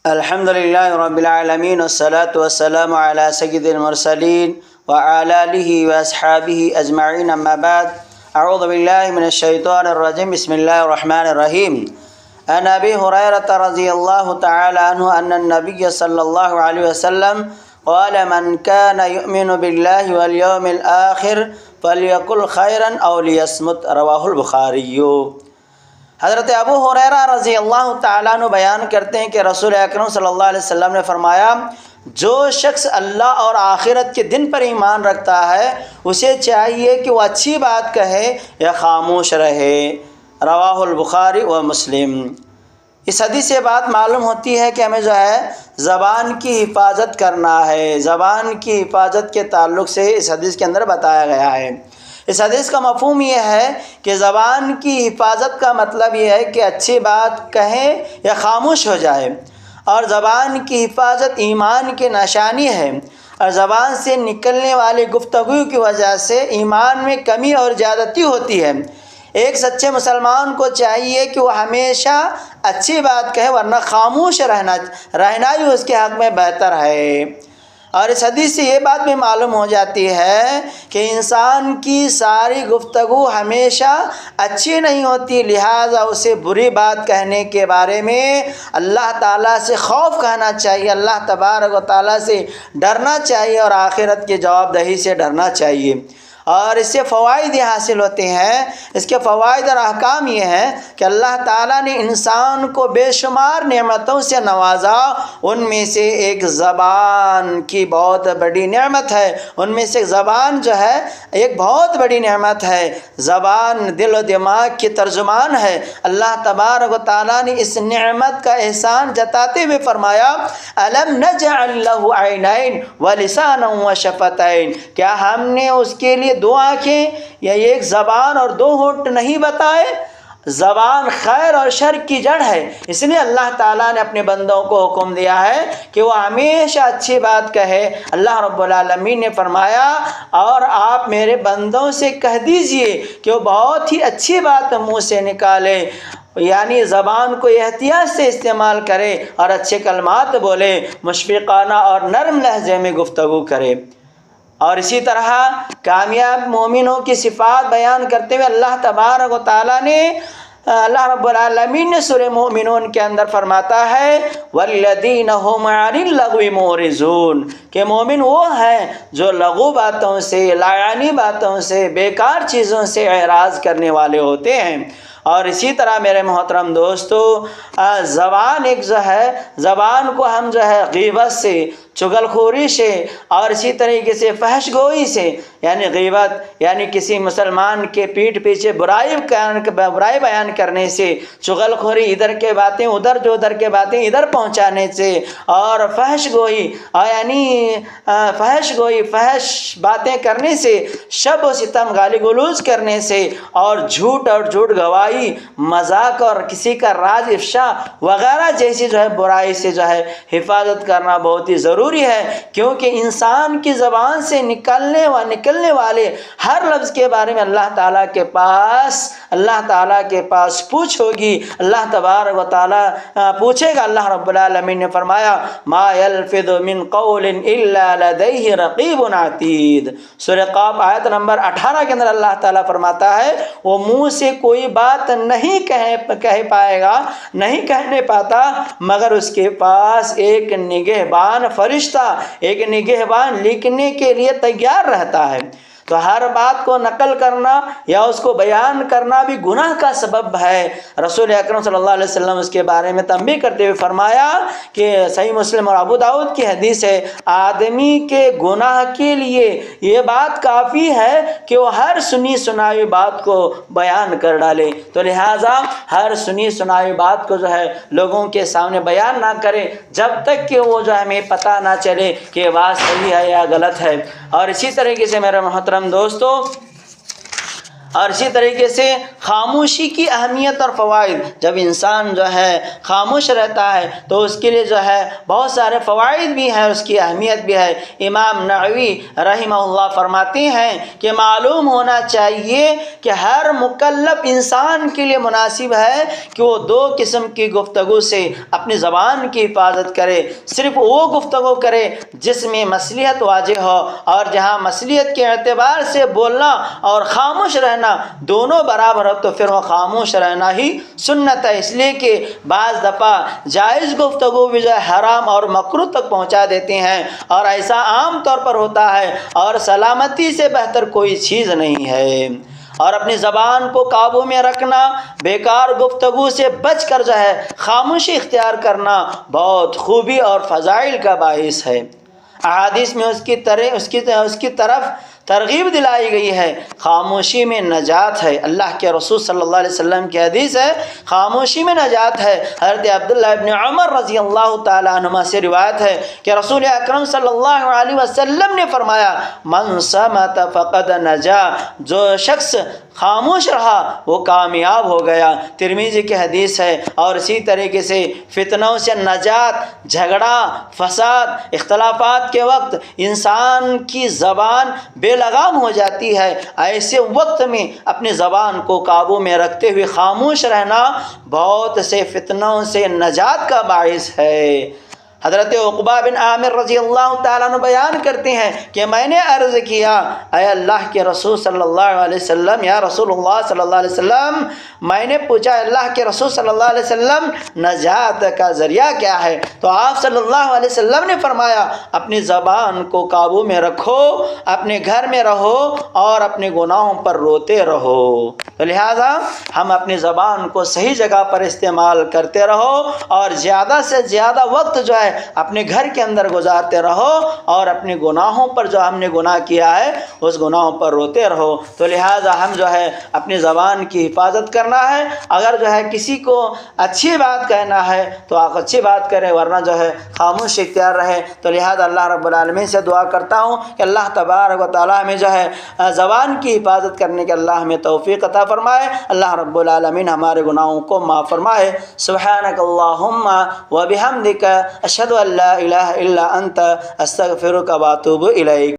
الحمد للہ رب العالمین والصلاة والسلام علی سید المرسلین وعلی آلہ واصحابہ اجمعین اما بعد اعوذ باللہ من الشیطان الرجیم بسم اللہ الرحمن الرحیم عن ابی ہریرۃ رضی اللہ تعالی عنہ ان النبی صلی اللہ علیہ وسلم قال من كان يؤمن باللہ والیوم الآخر فلیقل خیرا او لیصمت رواہ البخاری۔ حضرت ابو ہریرہ رضی اللہ تعالیٰ عنہ بیان کرتے ہیں کہ رسول اکرم صلی اللہ علیہ وسلم نے فرمایا، جو شخص اللہ اور آخرت کے دن پر ایمان رکھتا ہے اسے چاہیے کہ وہ اچھی بات کہے یا خاموش رہے۔ رواہ البخاری و مسلم۔ اس حدیث سے بات معلوم ہوتی ہے کہ ہمیں زبان کی حفاظت کرنا ہے۔ زبان کی حفاظت کے تعلق سے اس حدیث کے اندر بتایا گیا ہے۔ اس حدیث کا مفہوم یہ ہے کہ زبان کی حفاظت کا مطلب یہ ہے کہ اچھی بات کہیں یا خاموش ہو جائے، اور زبان کی حفاظت ایمان کی نشانی ہے، اور زبان سے نکلنے والی گفتگو کی وجہ سے ایمان میں کمی اور زیادتی ہوتی ہے۔ ایک سچے مسلمان کو چاہیے کہ وہ ہمیشہ اچھی بات کہے، ورنہ خاموش رہنا ہی اس کے حق میں بہتر ہے۔ اور اس حدیث سے یہ بات بھی معلوم ہو جاتی ہے کہ انسان کی ساری گفتگو ہمیشہ اچھی نہیں ہوتی، لہٰذا اسے بری بات کہنے کے بارے میں اللہ تعالیٰ سے خوف کہنا چاہیے، اللہ تبارک و تعالیٰ سے ڈرنا چاہیے، اور آخرت کی جواب دہی سے ڈرنا چاہیے۔ اور اس سے فوائد یہ حاصل ہوتے ہیں۔ اس کے فوائد اور احکام یہ ہیں کہ اللہ تعالیٰ نے انسان کو بے شمار نعمتوں سے نوازا، ان میں سے ایک زبان کی بہت بڑی نعمت ہے۔ ان میں سے زبان ایک بہت بڑی نعمت ہے۔ زبان دل و دماغ کی ترجمان ہے۔ اللہ تبارک و تعالیٰ نے اس نعمت کا احسان جتاتے ہوئے فرمایا، أَلَمْ نَجْعَلْ لَهُ عَيْنَيْنِ وَلِسَانًا وَشَفَتَيْنِ، کیا ہم نے اس کے لیے دو آنکھیں یا ایک زبان اور دو ہونٹ نہیں بتائے؟ زبان خیر اور شر کی جڑ ہے، اس لیے اللہ تعالیٰ نے اپنے بندوں کو حکم دیا ہے کہ وہ ہمیشہ اچھی بات کہے۔ اللہ رب العالمین نے فرمایا، اور آپ میرے بندوں سے کہہ دیجئے کہ وہ بہت ہی اچھی بات منہ سے نکالے، یعنی زبان کو احتیاط سے استعمال کرے اور اچھے کلمات بولے، مشفقانہ اور نرم لہجے میں گفتگو کرے۔ اور اسی طرح کامیاب مومنوں کی صفات بیان کرتے ہوئے اللہ تبارک و تعالیٰ نے اللہ رب العالمین نے سورہ مومنون کے اندر فرماتا ہے، وَالَّذِينَ هُمْ عَنِ اللَّغْوِ مُعْرِضُونَ، کہ مومن وہ ہیں جو لغو باتوں سے، لایعنی باتوں سے، بیکار چیزوں سے اعراض کرنے والے ہوتے ہیں۔ اور اسی طرح میرے محترم دوستو، زبان زبان کو ہم غیبت سے، چغل خوری سے، اور اسی طریقے سے فحش گوئی سے، یعنی غیبت یعنی کسی مسلمان کے پیٹھ پیچھے برائی بیان کرنے سے، چغل خوری ادھر کے باتیں ادھر، جو ادھر کے باتیں ادھر پہنچانے سے، اور فحش گوئی یعنی فحش باتیں کرنے سے، شب و ستم گالی گلوز کرنے سے، اور جھوٹ گواہی، مذاق اور کسی کا راز افشا وغیرہ جیسی برائی سے حفاظت کرنا بہت ہی ضروری ہے، کیونکہ انسان کی زبان سے نکلنے والے ہر لفظ کے بارے میں اللہ تعالیٰ کے پاس پوچھ ہوگی۔ اللہ تبارک و تعالیٰ پوچھے گا۔ اللہ رب العالمین نے فرمایا، ما يلفظ من قول الا لديه رقیب عتید۔ سورہ قاف آیت نمبر 18 کے اندر اللہ تعالیٰ فرماتا ہے، وہ منہ سے کوئی بات نہیں کہہ پائے گا، نہیں کہنے پاتا، مگر اس کے پاس ایک نگہبان فرشتہ، ایک نگہبان لکھنے کے لیے تیار رہتا ہے۔ تو ہر بات کو نقل کرنا یا اس کو بیان کرنا بھی گناہ کا سبب ہے۔ رسول اکرم صلی اللہ علیہ وسلم اس کے بارے میں تنبیہ کرتے ہوئے فرمایا کہ صحیح مسلم اور ابو داؤد کی حدیث ہے، آدمی کے گناہ کے لیے یہ بات کافی ہے کہ وہ ہر سنی سنائی بات کو بیان کر ڈالے، تو لہٰذا ہر سنی سنائی بات کو لوگوں کے سامنے بیان نہ کرے جب تک کہ وہ ہمیں پتہ نہ چلے کہ یہ بات صحیح ہے یا غلط ہے۔ اور اسی طریقے سے میرے محترم دوستو، اور اسی طریقے سے خاموشی کی اہمیت اور فوائد، جب انسان جو ہے خاموش رہتا ہے تو اس کے لیے جو ہے بہت سارے فوائد بھی ہیں، اس کی اہمیت بھی ہے۔ امام نووی رحمہ اللہ فرماتے ہیں کہ معلوم ہونا چاہیے کہ ہر مکلف انسان کے لیے مناسب ہے کہ وہ دو قسم کی گفتگو سے اپنی زبان کی حفاظت کرے۔ صرف وہ گفتگو کرے جس میں مصلحت واضح ہو، اور جہاں مصلحت کے اعتبار سے بولنا اور خاموش رہنا دونوں برابر ہو تو پھر وہ خاموش رہنا ہی سنت ہے، اس لیے کہ بعض دفعہ جائز گفتگو بھی جو ہے حرام اور مکروہ تک پہنچا دیتے ہیں، اور ایسا عام طور پر ہوتا ہے، اور سلامتی سے بہتر کوئی چیز نہیں ہے۔ اور اپنی زبان کو قابو میں رکھنا، بیکار گفتگو سے بچ کر جو ہے خاموشی اختیار کرنا بہت خوبی اور فضائل کا باعث ہے۔ احادیث میں اس کی طرف ترغیب دلائی گئی ہے۔ خاموشی میں نجات ہے، اللہ کے رسول صلی اللہ علیہ وسلم کی حدیث ہے، خاموشی میں نجات ہے۔ حضرت عبداللہ ابن عمر رضی اللہ تعالیٰ عنہما سے روایت ہے کہ رسول اکرم صلی اللہ علیہ وسلم نے فرمایا، من صمت فقد نجا، جو شخص خاموش رہا وہ کامیاب ہو گیا۔ ترمذی کی حدیث ہے۔ اور اسی طریقے سے فتنوں سے نجات، جھگڑا، فساد، اختلافات کے وقت انسان کی زبان بے لگام ہو جاتی ہے، ایسے وقت میں اپنی زبان کو قابو میں رکھتے ہوئے خاموش رہنا بہت سے فتنوں سے نجات کا باعث ہے۔ حضرت عقبہ بن عامر رضی اللہ تعالیٰ عنہ بیان کرتے ہیں کہ میں نے عرض کیا، اے اللہ کے رسول صلی اللہ علیہ وسلم، یا رسول اللہ صلی اللہ علیہ وسلم، میں نے پوچھا اللہ کے رسول صلی اللہ علیہ وسلم نجات کا ذریعہ کیا ہے؟ تو آپ صلی اللہ علیہ وسلم نے فرمایا، اپنی زبان کو قابو میں رکھو، اپنے گھر میں رہو اور اپنے گناہوں پر روتے رہو۔ تو لہٰذا ہم اپنی زبان کو صحیح جگہ پر استعمال کرتے رہو، اور زیادہ سے زیادہ وقت جو ہے اپنے گھر کے اندر گزارتے رہو، اور اپنے گناہوں پر جو ہم نے گناہ کیا ہے اس گناہوں پر روتے رہو۔ تو لہٰذا ہم جو ہے اپنی زبان کی حفاظت کرنا ہے۔ اگر جو ہے کسی کو اچھی بات کہنا ہے تو آپ اچھی بات کریں، ورنہ جو ہے خاموش اختیار رہے۔ تو لہٰذا اللہ رب العالمین سے دعا کرتا ہوں کہ اللہ تبارک و تعالیٰ ہمیں جو ہے زبان کی حفاظت کرنے کے اللہ ہمیں توفیق عطا فرمائے۔ اللہ رب العالمین ہمارے گناہوں کو معاف فرمائے۔ سبحانک اللہم و بحمدک، اشہد ان لا الہ الا انت، استغفرک و اتوب الیک۔